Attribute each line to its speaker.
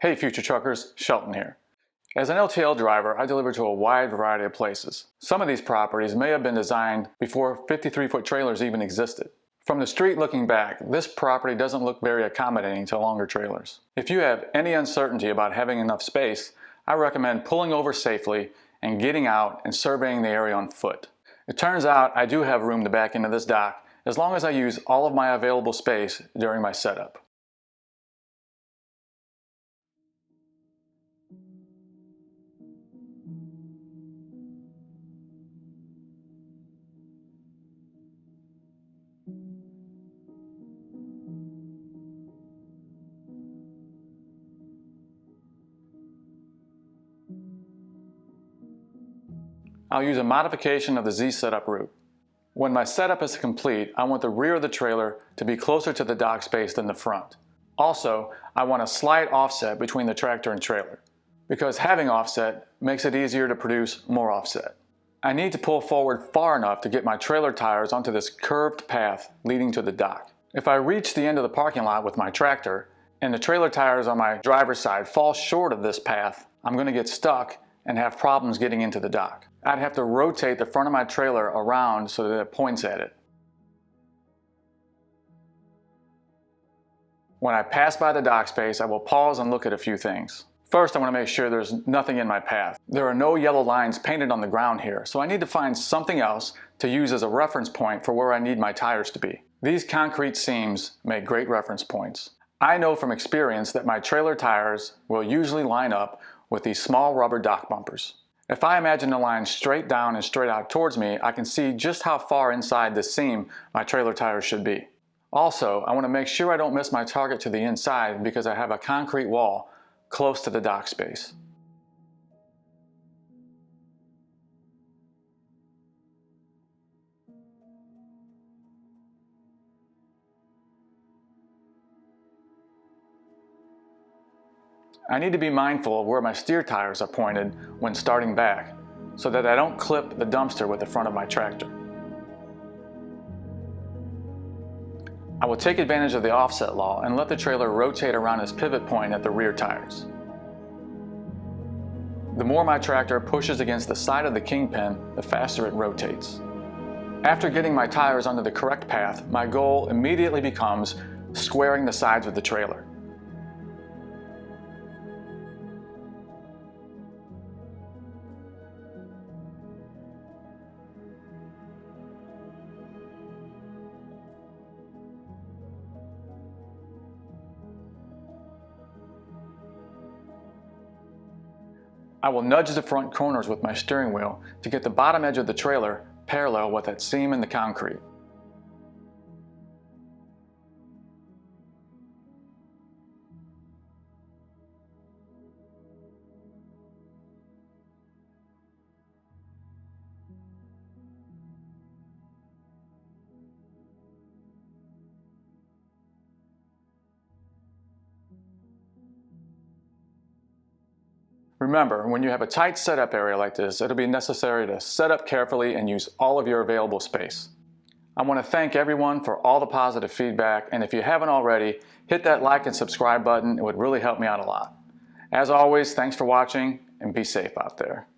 Speaker 1: Hey future truckers, Shelton here. As an LTL driver, I deliver to a wide variety of places. Some of these properties may have been designed before 53-foot trailers even existed. From the street looking back, this property doesn't look very accommodating to longer trailers. If you have any uncertainty about having enough space, I recommend pulling over safely and getting out and surveying the area on foot. It turns out I do have room to back into this dock as long as I use all of my available space during my setup. I'll use a modification of the Z setup route. When my setup is complete, I want the rear of the trailer to be closer to the dock space than the front. Also, I want a slight offset between the tractor and trailer, because having offset makes it easier to produce more offset. I need to pull forward far enough to get my trailer tires onto this curved path leading to the dock. If I reach the end of the parking lot with my tractor and the trailer tires on my driver's side fall short of this path, I'm going to get stuck and have problems getting into the dock. I'd have to rotate the front of my trailer around so that it points at it. When I pass by the dock space, I will pause and look at a few things. First, I want to make sure there's nothing in my path. There are no yellow lines painted on the ground here, so I need to find something else to use as a reference point for where I need my tires to be. These concrete seams make great reference points. I know from experience that my trailer tires will usually line up with these small rubber dock bumpers. If I imagine the line straight down and straight out towards me, I can see just how far inside the seam my trailer tires should be. Also, I want to make sure I don't miss my target to the inside because I have a concrete wall close to the dock space. I need to be mindful of where my steer tires are pointed when starting back so that I don't clip the dumpster with the front of my tractor. I will take advantage of the offset law and let the trailer rotate around its pivot point at the rear tires. The more my tractor pushes against the side of the kingpin, the faster it rotates. After getting my tires onto the correct path, my goal immediately becomes squaring the sides of the trailer. I will nudge the front corners with my steering wheel to get the bottom edge of the trailer parallel with that seam in the concrete. Remember, when you have a tight setup area like this, it'll be necessary to set up carefully and use all of your available space. I want to thank everyone for all the positive feedback, and if you haven't already, hit that like and subscribe button. It would really help me out a lot. As always, thanks for watching and be safe out there.